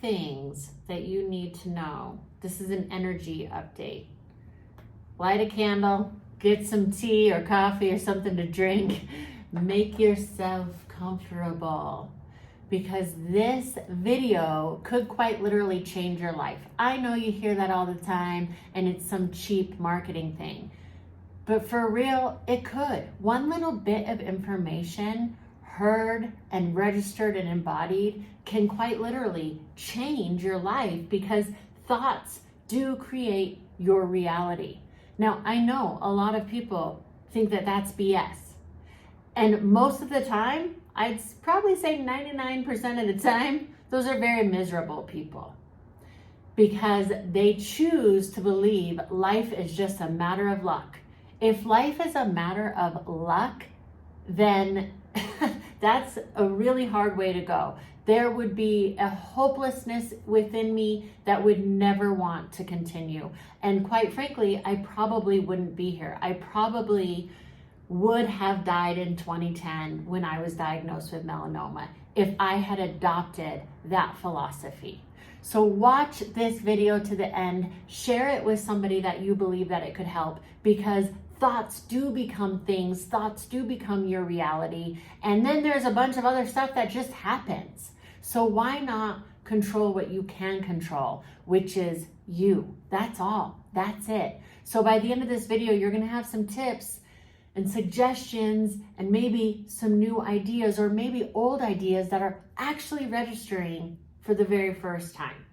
Things that you need to know. This is an energy update. Light a candle, get some tea or coffee or something to drink. Make yourself comfortable because this video could quite literally change your life. I know you hear that all the time and it's some cheap marketing thing, but for real, it could. One little bit of information heard and registered and embodied can quite literally change your life because thoughts do create your reality. Now, I know a lot of people think that that's BS. And most of the time, I'd probably say 99% of the time, those are very miserable people because they choose to believe life is just a matter of luck. If life is a matter of luck, then that's a really hard way to go. There would be a hopelessness within me that would never want to continue. And quite frankly, I probably wouldn't be here. I probably would have died in 2010 when I was diagnosed with melanoma if I had adopted that philosophy. So watch this video to the end, share it with somebody that you believe that it could help, because thoughts do become things, thoughts do become your reality, and then there's a bunch of other stuff that just happens. So why not control what you can control, which is you. That's all, that's it. So by the end of this video, you're gonna have some tips and suggestions and maybe some new ideas or maybe old ideas that are actually registering for the very first time.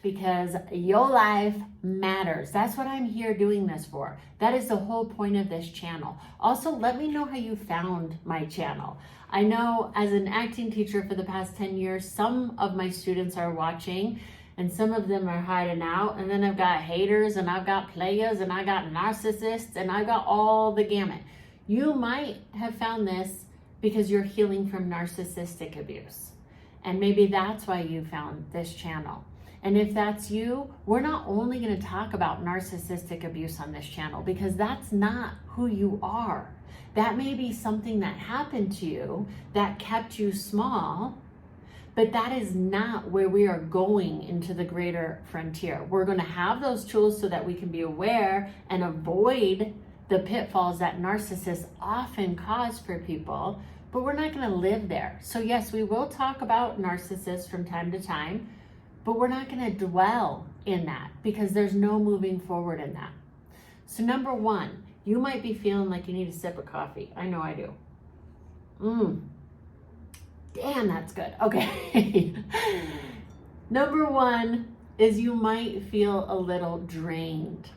Because your life matters. That's what I'm here doing this for. That is the whole point of this channel. Also, let me know how you found my channel. I know as an acting teacher for the past 10 years, some of my students are watching and some of them are hiding out. And then I've got haters and I've got players and I got narcissists and I got all the gamut. You might have found this because you're healing from narcissistic abuse. And maybe that's why you found this channel. And if that's you, we're not only going to talk about narcissistic abuse on this channel because that's not who you are. That may be something that happened to you that kept you small, but that is not where we are going into the greater frontier. We're going to have those tools so that we can be aware and avoid the pitfalls that narcissists often cause for people, but we're not going to live there. So yes, we will talk about narcissists from time to time, but we're not going to dwell in that because there's no moving forward in that. So number one, you might be feeling like you need a sip of coffee. I know I do. Damn, that's good. Okay. Number one is you might feel a little drained.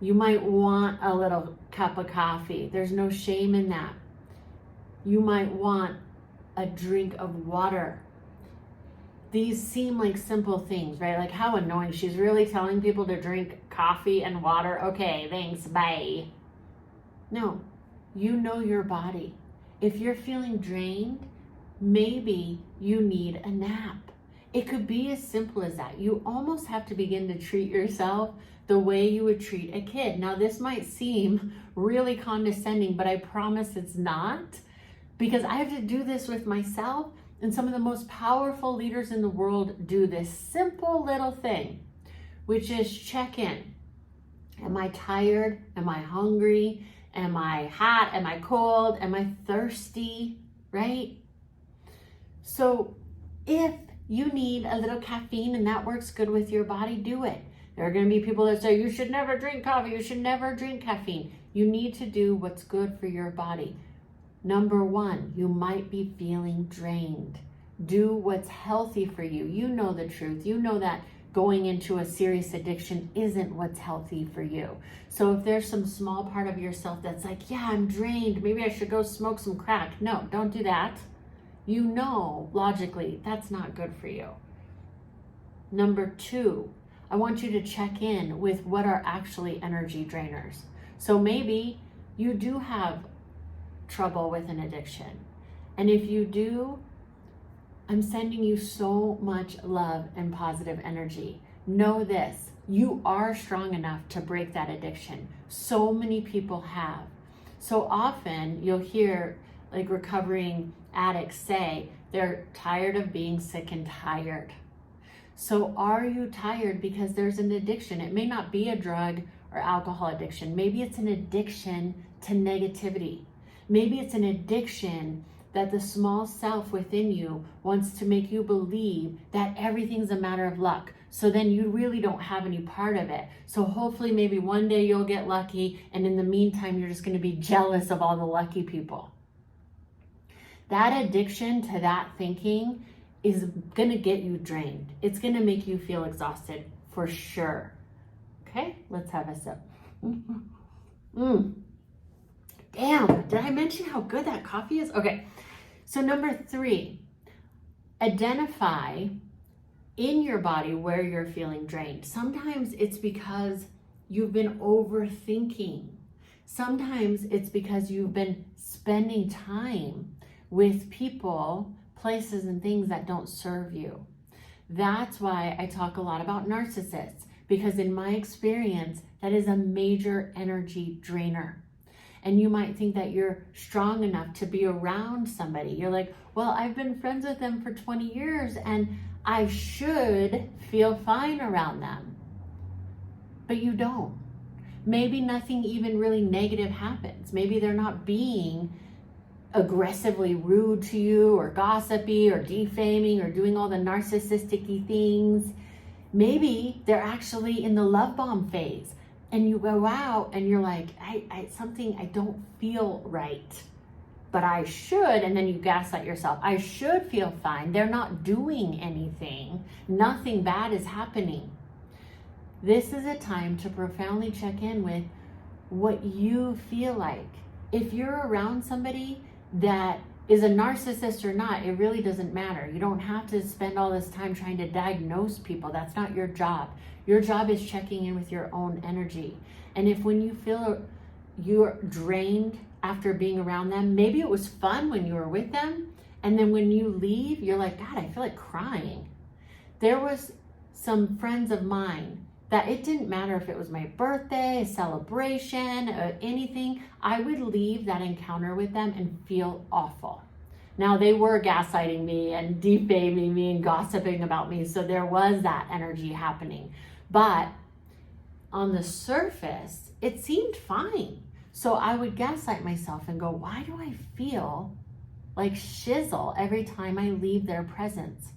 You might want a little cup of coffee. There's no shame in that. You might want a drink of water. These seem like simple things, right? Like how annoying. She's really telling people to drink coffee and water. Okay, thanks, bye. No, you know your body. If you're feeling drained, maybe you need a nap. It could be as simple as that. You almost have to begin to treat yourself the way you would treat a kid. Now, this might seem really condescending, but I promise it's not, because I have to do this with myself. And some of the most powerful leaders in the world do this simple little thing, which is check in. Am I tired? Am I hungry? Am I hot? Am I cold? Am I thirsty? Right? So if you need a little caffeine and that works good with your body, do it. There are going to be people that say, you should never drink coffee. You should never drink caffeine. You need to do what's good for your body. Number one, you might be feeling drained. Do what's healthy for you. You know the truth. You know that going into a serious addiction isn't what's healthy for you. So if there's some small part of yourself that's like, yeah, I'm drained, maybe I should go smoke some crack. No, don't do that. You know, logically, that's not good for you. Number two, I want you to check in with what are actually energy drainers. So maybe you do have trouble with an addiction. And if you do, I'm sending you so much love and positive energy. Know this, you are strong enough to break that addiction. So many people have. So often you'll hear like recovering addicts say they're tired of being sick and tired. So are you tired because there's an addiction? It may not be a drug or alcohol addiction. Maybe it's an addiction to negativity. Maybe it's an addiction that the small self within you wants to make you believe that everything's a matter of luck. So then you really don't have any part of it. So hopefully maybe one day you'll get lucky, and in the meantime, you're just going to be jealous of all the lucky people. That addiction to that thinking is going to get you drained. It's going to make you feel exhausted for sure. Okay, let's have a sip. Damn, did I mention how good that coffee is? Okay, so number 3, identify in your body where you're feeling drained. Sometimes it's because you've been overthinking. Sometimes it's because you've been spending time with people, places, and things that don't serve you. That's why I talk a lot about narcissists, because in my experience, that is a major energy drainer. And you might think that you're strong enough to be around somebody. You're like, well, I've been friends with them for 20 years and I should feel fine around them. But you don't. Maybe nothing even really negative happens. Maybe they're not being aggressively rude to you or gossipy or defaming or doing all the narcissistic-y things. Maybe they're actually in the love bomb phase. And you go out and you're like, something, I don't feel right, but I should. And then you gaslight yourself. I should feel fine. They're not doing anything. Nothing bad is happening. This is a time to profoundly check in with what you feel like. If you're around somebody that is a narcissist or not, it really doesn't matter. You don't have to spend all this time trying to diagnose people. That's not your job. Your job is checking in with your own energy. And if when you feel you're drained after being around them, maybe it was fun when you were with them, and then when you leave, you're like, God, I feel like crying. There was some friends of mine that it didn't matter if it was my birthday, a celebration, or anything, I would leave that encounter with them and feel awful. Now, they were gaslighting me and defaming me and gossiping about me, so there was that energy happening. But on the surface, it seemed fine. So I would gaslight myself and go, why do I feel like shizzle every time I leave their presence?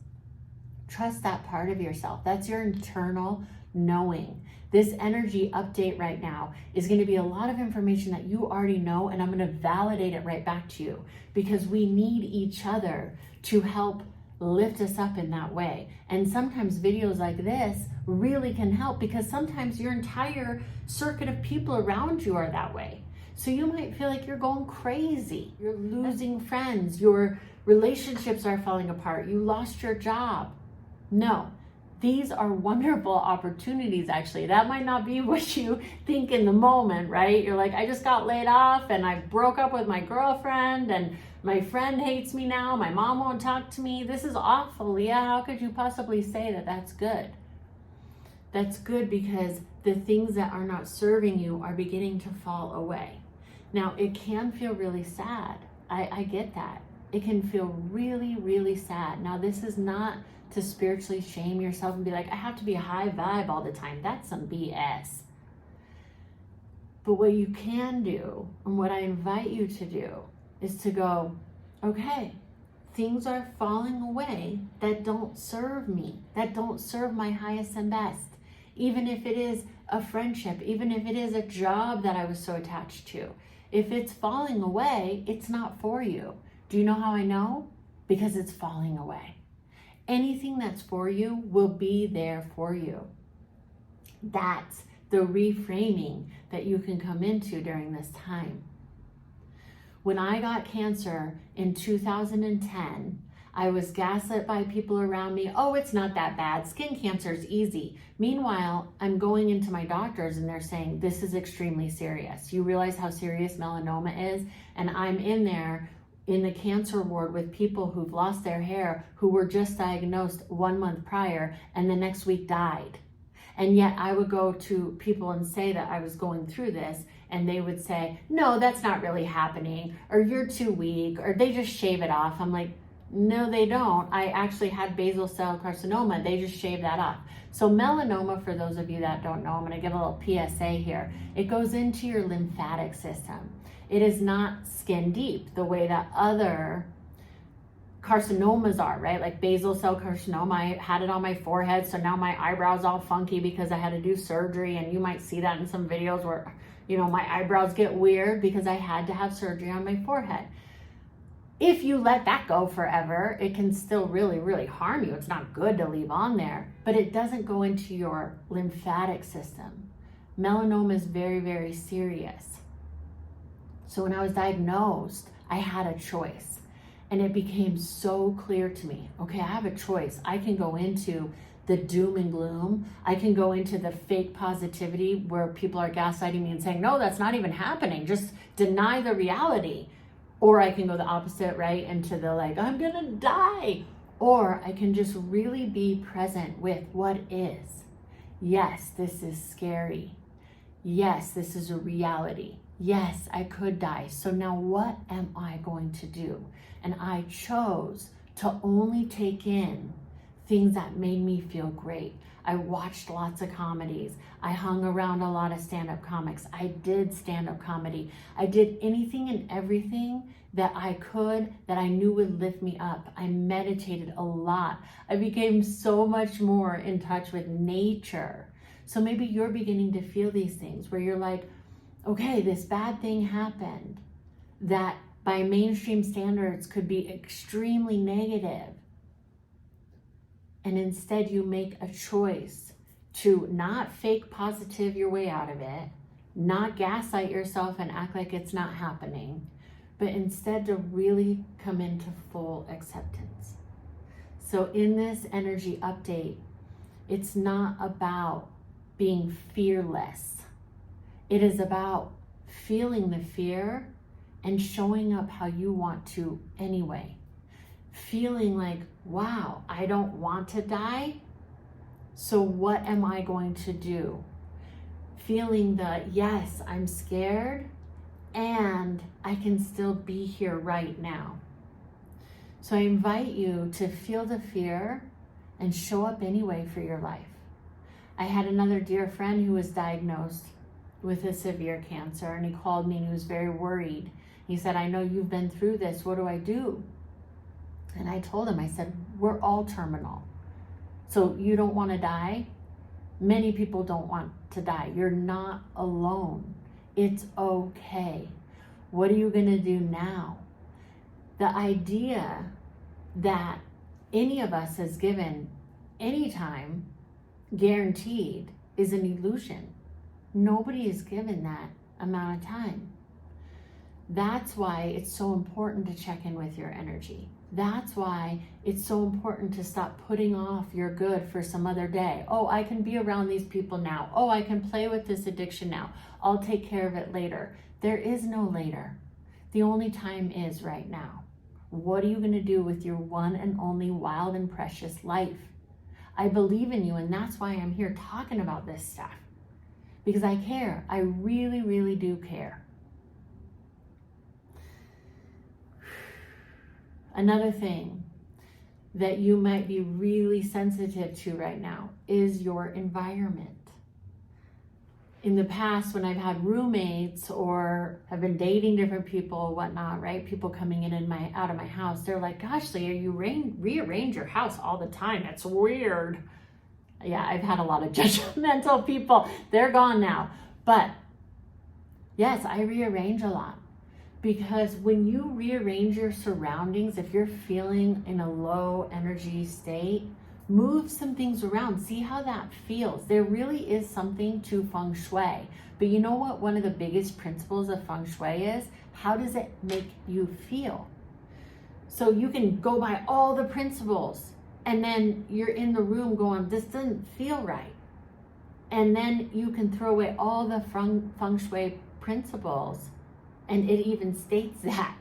Trust that part of yourself. That's your internal knowing. This energy update right now is going to be a lot of information that you already know, and I'm going to validate it right back to you, because we need each other to help lift us up in that way. And sometimes videos like this really can help, because sometimes your entire circuit of people around you are that way. So you might feel like you're going crazy, you're losing friends, your relationships are falling apart, you lost your job. No, these are wonderful opportunities, actually. That might not be what you think in the moment, right? You're like, I just got laid off and I broke up with my girlfriend and my friend hates me now. My mom won't talk to me. This is awful, Leah. How could you possibly say that that's good? That's good because the things that are not serving you are beginning to fall away. Now, it can feel really sad. I get that. It can feel really, really sad. Now, this is not to spiritually shame yourself and be like, I have to be a high vibe all the time. That's some BS. But what you can do, and what I invite you to do, is to go, okay, things are falling away that don't serve me, that don't serve my highest and best. Even if it is a friendship, even if it is a job that I was so attached to, if it's falling away, it's not for you. Do you know how I know? Because it's falling away. Anything that's for you will be there for you. That's the reframing that you can come into during this time. When I got cancer in 2010, I was gaslit by people around me. Oh, it's not that bad. Skin cancer is easy. Meanwhile, I'm going into my doctors and they're saying, this is extremely serious. You realize how serious melanoma is? And I'm in there in the cancer ward with people who've lost their hair, who were just diagnosed 1 month prior and the next week died. And yet I would go to people and say that I was going through this, and they would say, no, that's not really happening, or you're too weak, or they just shave it off. I'm like, No, they don't. I actually had basal cell carcinoma. They just shaved that off. So melanoma, for those of you that don't know, I'm going to give a little PSA here. It goes into your lymphatic system. It is not skin deep the way that other carcinomas are, right? Like basal cell carcinoma, I had it on my forehead, so now my eyebrows all funky because I had to do surgery, and you might see that in some videos where, you know, my eyebrows get weird because I had to have surgery on my forehead. If you let that go forever, it can still really, really harm you. It's not good to leave on there, but it doesn't go into your lymphatic system. Melanoma is very, very serious. So when I was diagnosed, I had a choice, and it became so clear to me. Okay, I have a choice. I can go into the doom and gloom. I can go into the fake positivity where people are gaslighting me and saying, no, that's not even happening. Just deny the reality. Or I can go the opposite, right? Into the like, I'm gonna die. Or I can just really be present with what is. Yes, this is scary. Yes, this is a reality. Yes, I could die. So now what am I going to do? And I chose to only take in things that made me feel great. I watched lots of comedies. I hung around a lot of stand-up comics. I did stand-up comedy. I did anything and everything that I could, that I knew would lift me up. I meditated a lot. I became so much more in touch with nature. So maybe you're beginning to feel these things where you're like, okay, this bad thing happened that by mainstream standards could be extremely negative. And instead you make a choice to not fake positive your way out of it, not gaslight yourself and act like it's not happening, but instead to really come into full acceptance. So in this energy update, it's not about being fearless. It is about feeling the fear and showing up how you want to anyway. Feeling like, wow, I don't want to die, so what am I going to do? Feeling the, yes, I'm scared, and I can still be here right now. So I invite you to feel the fear and show up anyway for your life. I had another dear friend who was diagnosed with a severe cancer, and he called me and he was very worried. He said, I know you've been through this, what do I do? And I told him, I said, we're all terminal. So you don't want to die? Many people don't want to die. You're not alone. It's okay. What are you going to do now? The idea that any of us is given any time guaranteed is an illusion. Nobody is given that amount of time. That's why it's so important to check in with your energy. That's why it's so important to stop putting off your good for some other day. Oh, I can be around these people now. Oh, I can play with this addiction now. I'll take care of it later. There is no later. The only time is right now. What are you going to do with your one and only wild and precious life? I believe in you, and that's why I'm here talking about this stuff. Because I care. I really, really do care. Another thing that you might be really sensitive to right now is your environment. In the past, when I've had roommates or have been dating different people, whatnot, right? People coming in and out of my house, they're like, gosh, Leah, you rearrange your house all the time. It's weird. Yeah, I've had a lot of judgmental people. They're gone now. But yes, I rearrange a lot. Because when you rearrange your surroundings, if you're feeling in a low energy state, move some things around. See how that feels. There really is something to feng shui. But you know what one of the biggest principles of feng shui is? How does it make you feel? So you can go by all the principles, and then you're in the room going, this doesn't feel right. And then you can throw away all the feng shui principles, and it even states that,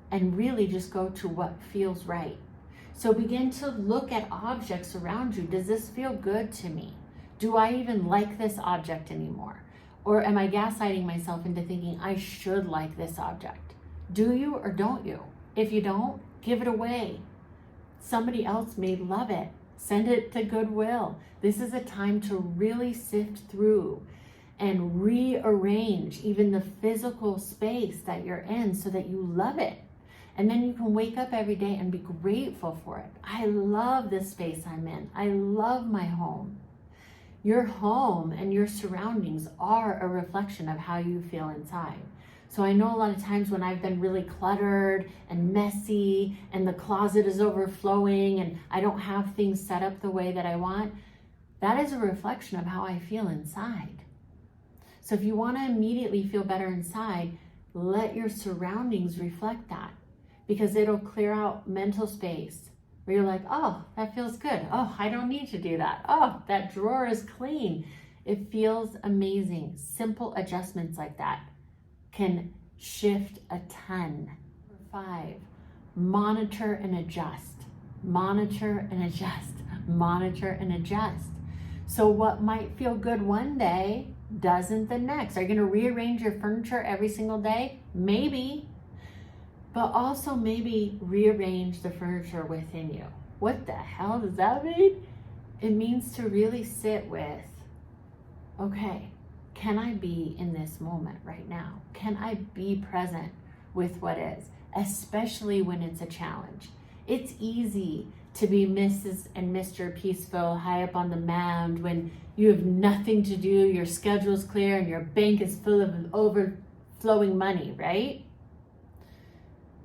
and really just go to what feels right. So begin to look at objects around you. Does this feel good to me? Do I even like this object anymore? Or am I gaslighting myself into thinking I should like this object? Do you or don't you? If you don't, give it away. Somebody else may love it. Send it to Goodwill. This is a time to really sift through and rearrange even the physical space that you're in so that you love it. And then you can wake up every day and be grateful for it. I love this space I'm in. I love my home. Your home and your surroundings are a reflection of how you feel inside. So I know a lot of times when I've been really cluttered and messy and the closet is overflowing and I don't have things set up the way that I want, that is a reflection of how I feel inside. So if you want to immediately feel better inside, let your surroundings reflect that, because it'll clear out mental space where you're like, oh, that feels good. Oh, I don't need to do that. Oh, that drawer is clean. It feels amazing. Simple adjustments like that can shift a ton. 5, monitor and adjust. Monitor and adjust. Monitor and adjust. So what might feel good one day doesn't the next. Are you going to rearrange your furniture every single day? Maybe. But also maybe rearrange the furniture within you. What the hell does that mean? It means to really sit with, okay, can I be in this moment right now? Can I be present with what is, especially when it's a challenge? It's easy to be Mrs. and Mr. Peaceful high up on the mound when you have nothing to do, your schedule's clear, and your bank is full of overflowing money, right?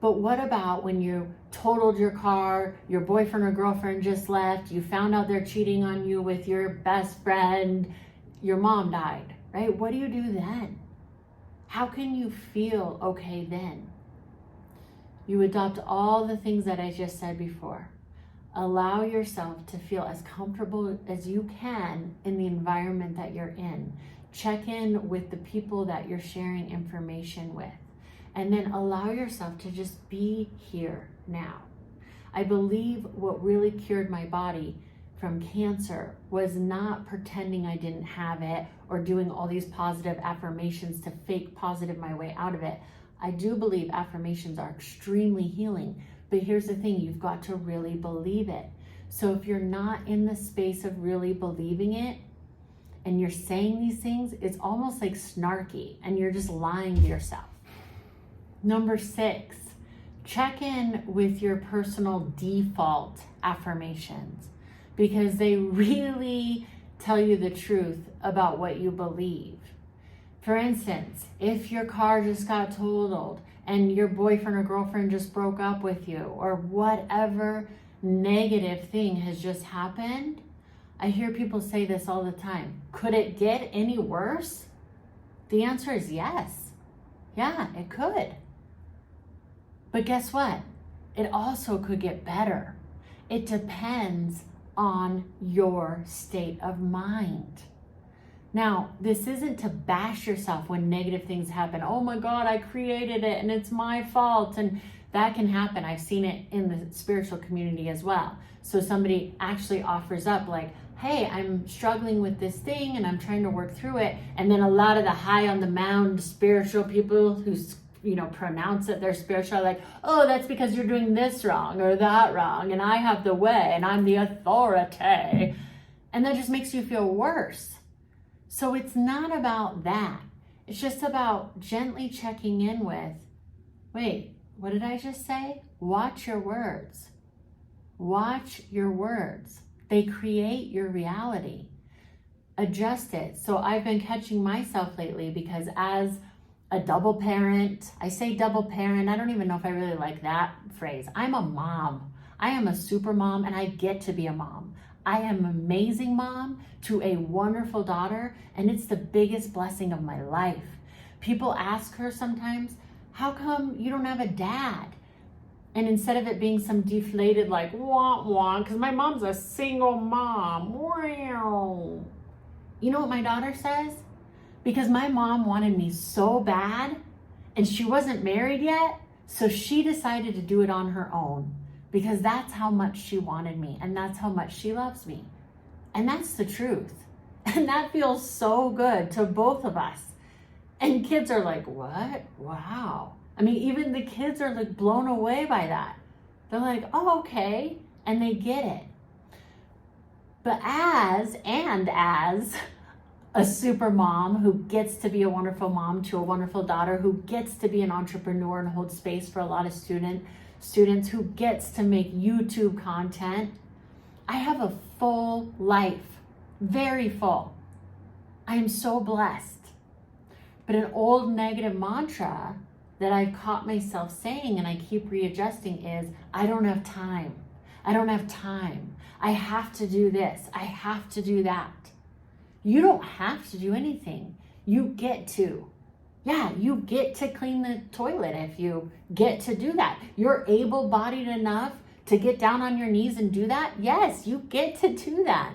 But what about when you totaled your car, your boyfriend or girlfriend just left, you found out they're cheating on you with your best friend, your mom died, right? What do you do then? How can you feel okay then? You adopt all the things that I just said before. Allow yourself to feel as comfortable as you can in the environment that you're in. Check in with the people that you're sharing information with. And then allow yourself to just be here now. I believe what really cured my body from cancer was not pretending I didn't have it or doing all these positive affirmations to fake positive my way out of it. I do believe affirmations are extremely healing, but here's the thing, you've got to really believe it. So if you're not in the space of really believing it and you're saying these things, it's almost like snarky and you're just lying to yourself. Number 6, check in with your personal default affirmations, because they really tell you the truth about what you believe. For instance, if your car just got totaled and your boyfriend or girlfriend just broke up with you, or whatever negative thing has just happened, I hear people say this all the time. Could it get any worse? The answer is yes. Yeah, it could. But guess what? It also could get better. It depends on your state of mind. Now, this isn't to bash yourself when negative things happen. Oh my God, I created it and it's my fault. And that can happen. I've seen it in the spiritual community as well. So somebody actually offers up like, hey, I'm struggling with this thing and I'm trying to work through it. And then a lot of the high on the mound spiritual people who pronounce that they're spiritual, like, oh, that's because you're doing this wrong or that wrong, and I have the way, and I'm the authority. And that just makes you feel worse. So it's not about that. It's just about gently checking in with, wait, what did I just say? Watch your words. Watch your words. They create your reality. Adjust it. So I've been catching myself lately because as a double parent, I say double parent, I don't even know if I really like that phrase. I'm a mom. I am a super mom and I get to be a mom. I am an amazing mom to a wonderful daughter, and it's the biggest blessing of my life. People ask her sometimes, how come you don't have a dad? And instead of it being some deflated like, wah, wah, because my mom's a single mom. Wow. You know what my daughter says? Because my mom wanted me so bad and she wasn't married yet, so she decided to do it on her own because that's how much she wanted me and that's how much she loves me. And that's the truth. And that feels so good to both of us. And kids are like, what? Wow. I mean, even the kids are like blown away by that. They're like, oh, okay. and they get it. But as a super mom who gets to be a wonderful mom to a wonderful daughter, who gets to be an entrepreneur and hold space for a lot of students, who gets to make YouTube content, I have a full life, very full. I am so blessed. But an old negative mantra that I've caught myself saying and I keep readjusting is, I don't have time. I don't have time. I have to do this. I have to do that. You don't have to do anything. You get to. Yeah, you get to clean the toilet if you get to do that. You're able-bodied enough to get down on your knees and do that. Yes, you get to do that.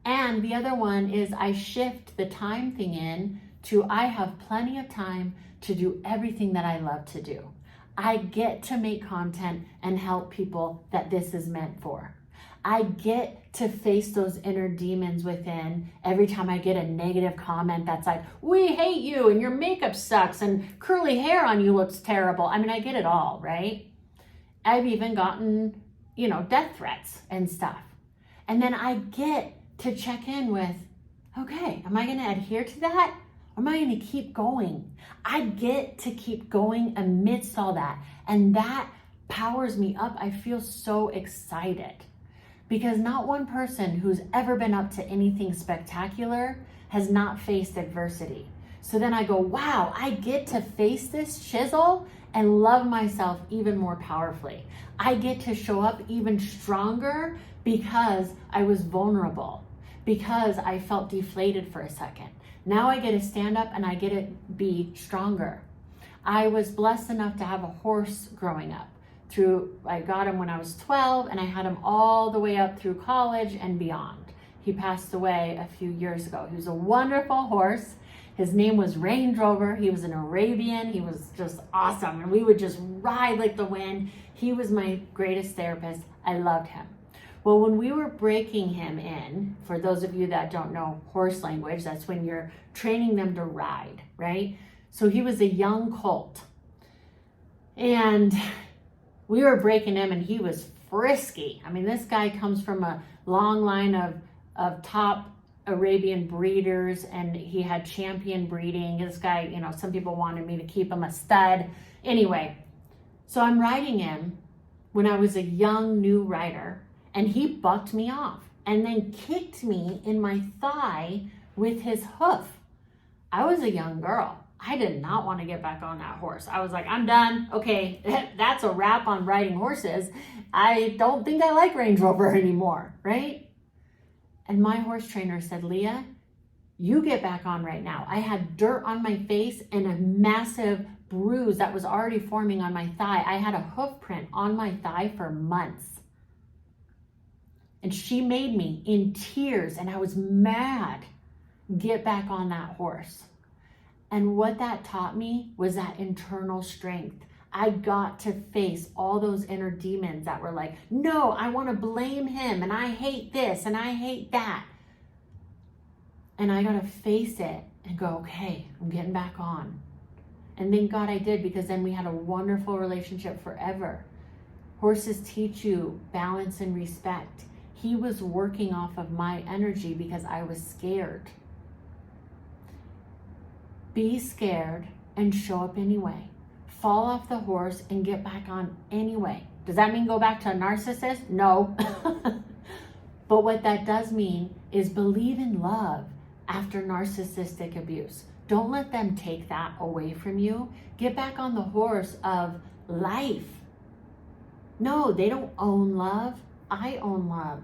And the other one is I shift the time thing in to I have plenty of time to do everything that I love to do. I get to make content and help people that this is meant for. I get to face those inner demons within every time I get a negative comment that's like, we hate you and your makeup sucks and curly hair on you looks terrible. I mean, I get it all, right? I've even gotten, death threats and stuff. And then I get to check in with, okay, am I going to adhere to that? Or am I going to keep going? I get to keep going amidst all that. And that powers me up. I feel so excited. Because not one person who's ever been up to anything spectacular has not faced adversity. So then I go, wow, I get to face this chisel and love myself even more powerfully. I get to show up even stronger because I was vulnerable, because I felt deflated for a second. Now I get to stand up and I get to be stronger. I was blessed enough to have a horse growing up. I got him when I was 12 and I had him all the way up through college and beyond. He passed away a few years ago. He was a wonderful horse. His name was Range Rover. He was an Arabian. He was just awesome. And we would just ride like the wind. He was my greatest therapist. I loved him. Well, when we were breaking him in, for those of you that don't know horse language, that's when you're training them to ride, right? So he was a young colt. And we were breaking him and he was frisky. I mean, this guy comes from a long line of top Arabian breeders and he had champion breeding. This guy, some people wanted me to keep him a stud. Anyway, so I'm riding him when I was a young new rider and he bucked me off and then kicked me in my thigh with his hoof. I was a young girl. I did not want to get back on that horse. I was like, I'm done. Okay, that's a wrap on riding horses. I don't think I like Range Rover anymore, right? And my horse trainer said, Leah, you get back on right now. I had dirt on my face and a massive bruise that was already forming on my thigh. I had a hoof print on my thigh for months. And she made me in tears, and I was mad, get back on that horse. And what that taught me was that internal strength. I got to face all those inner demons that were like, no, I want to blame him and I hate this and I hate that. And I got to face it and go, okay, I'm getting back on. And thank God I did, because then we had a wonderful relationship forever. Horses teach you balance and respect. He was working off of my energy because I was scared. Be scared and show up anyway. Fall off the horse and get back on anyway. Does that mean go back to a narcissist? No. But what that does mean is believe in love after narcissistic abuse. Don't let them take that away from you. Get back on the horse of life. No, they don't own love. I own love.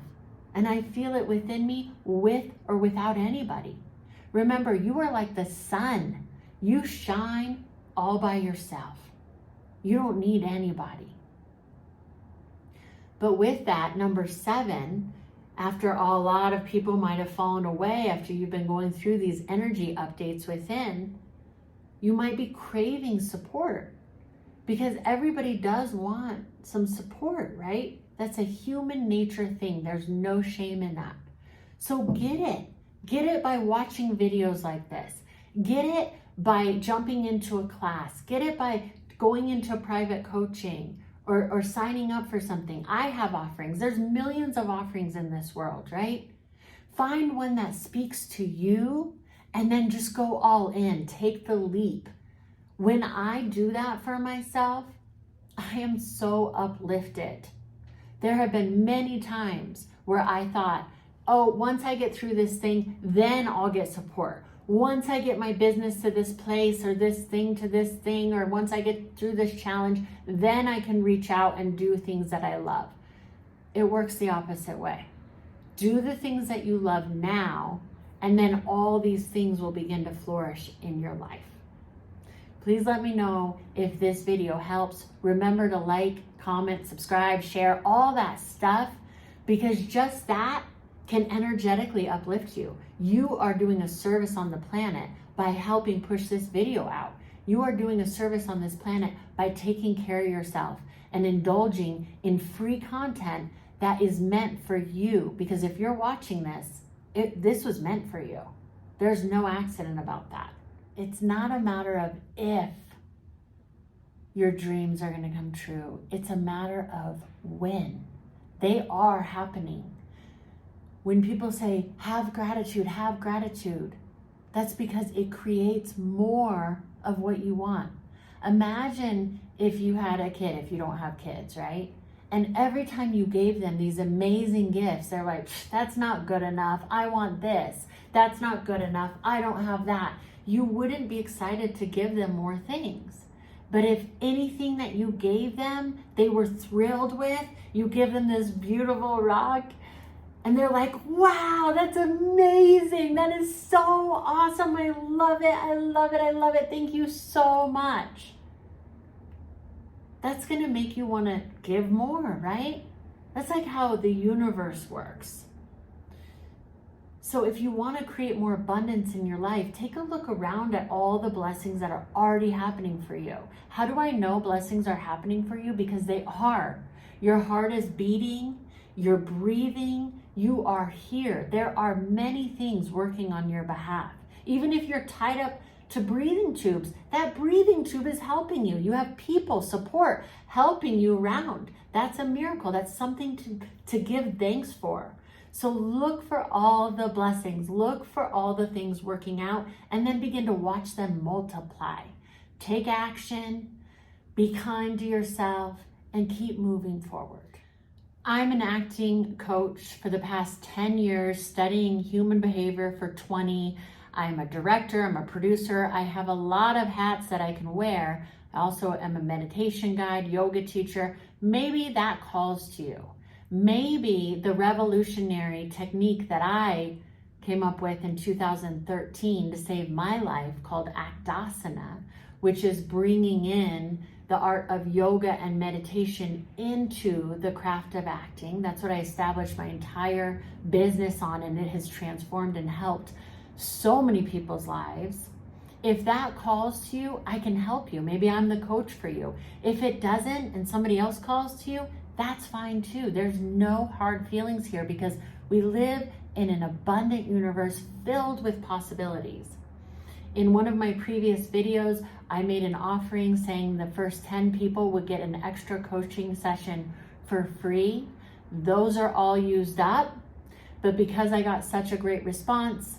And I feel it within me with or without anybody. Remember, you are like the sun. You shine all by yourself. You don't need anybody. But with that, number 7, after a lot of people might have fallen away after you've been going through these energy updates within, you might be craving support, because everybody does want some support, right? That's a human nature thing. There's no shame in that. So get it. Get it by watching videos like this. Get it by jumping into a class. Get it by going into private coaching or signing up for something. I have offerings. There's millions of offerings in this world, right? Find one that speaks to you and then just go all in. Take the leap. When I do that for myself, I am so uplifted. There have been many times where I thought, oh, once I get through this thing, then I'll get support. Once I get my business to this place or this thing to this thing, or once I get through this challenge, then I can reach out and do things that I love. It works the opposite way. Do the things that you love now, and then all these things will begin to flourish in your life. Please let me know if this video helps. Remember to like, comment, subscribe, share, all that stuff, because just that can energetically uplift you. You are doing a service on the planet by helping push this video out. You are doing a service on this planet by taking care of yourself and indulging in free content that is meant for you. Because if you're watching this, this was meant for you. There's no accident about that. It's not a matter of if your dreams are going to come true. It's a matter of when. They are happening. When people say, have gratitude, that's because it creates more of what you want. Imagine if you had a kid, if you don't have kids, right? And every time you gave them these amazing gifts, they're like, that's not good enough. I want this. That's not good enough. I don't have that. You wouldn't be excited to give them more things. But if anything that you gave them, they were thrilled with, you give them this beautiful rock, and they're like, wow, that's amazing. That is so awesome. I love it. I love it. I love it. Thank you so much. That's going to make you want to give more, right? That's like how the universe works. So if you want to create more abundance in your life, take a look around at all the blessings that are already happening for you. How do I know blessings are happening for you? Because they are. Your heart is beating. You're breathing. You are here. There are many things working on your behalf. Even if you're tied up to breathing tubes, that breathing tube is helping you. You have people, support, helping you around. That's a miracle. That's something to give thanks for. So look for all the blessings. Look for all the things working out, and then begin to watch them multiply. Take action, be kind to yourself, and keep moving forward. I'm an acting coach for the past 10 years, studying human behavior for 20. I'm a director, I'm a producer. I have a lot of hats that I can wear. I also am a meditation guide, yoga teacher. Maybe that calls to you. Maybe the revolutionary technique that I came up with in 2013 to save my life, called Actasana, which is bringing in the art of yoga and meditation into the craft of acting. That's what I established my entire business on, and it has transformed and helped so many people's lives. If that calls to you, I can help you. Maybe I'm the coach for you. If it doesn't and somebody else calls to you, that's fine too. There's no hard feelings here, because we live in an abundant universe filled with possibilities. In one of my previous videos, I made an offering saying the first 10 people would get an extra coaching session for free. Those are all used up, but because I got such a great response,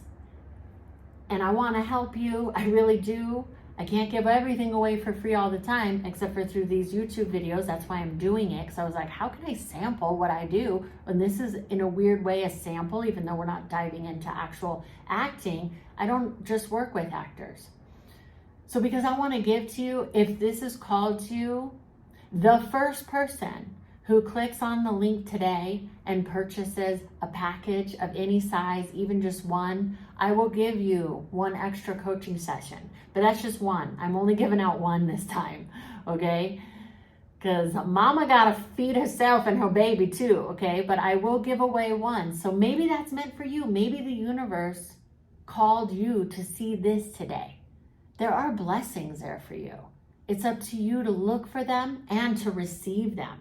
and I want to help you, I really do. I can't give everything away for free all the time, except for through these YouTube videos. That's why I'm doing it, because I was like, how can I sample what I do? And this is, in a weird way, a sample, even though we're not diving into actual acting. I don't just work with actors. So because I want to give to you, if this is called to you, the first person who clicks on the link today and purchases a package of any size, even just one, I will give you one extra coaching session. But that's just one. I'm only giving out one this time, okay? Because mama gotta feed herself and her baby too, okay? But I will give away one. So maybe that's meant for you. Maybe the universe called you to see this today. There are blessings there for you. It's up to you to look for them and to receive them.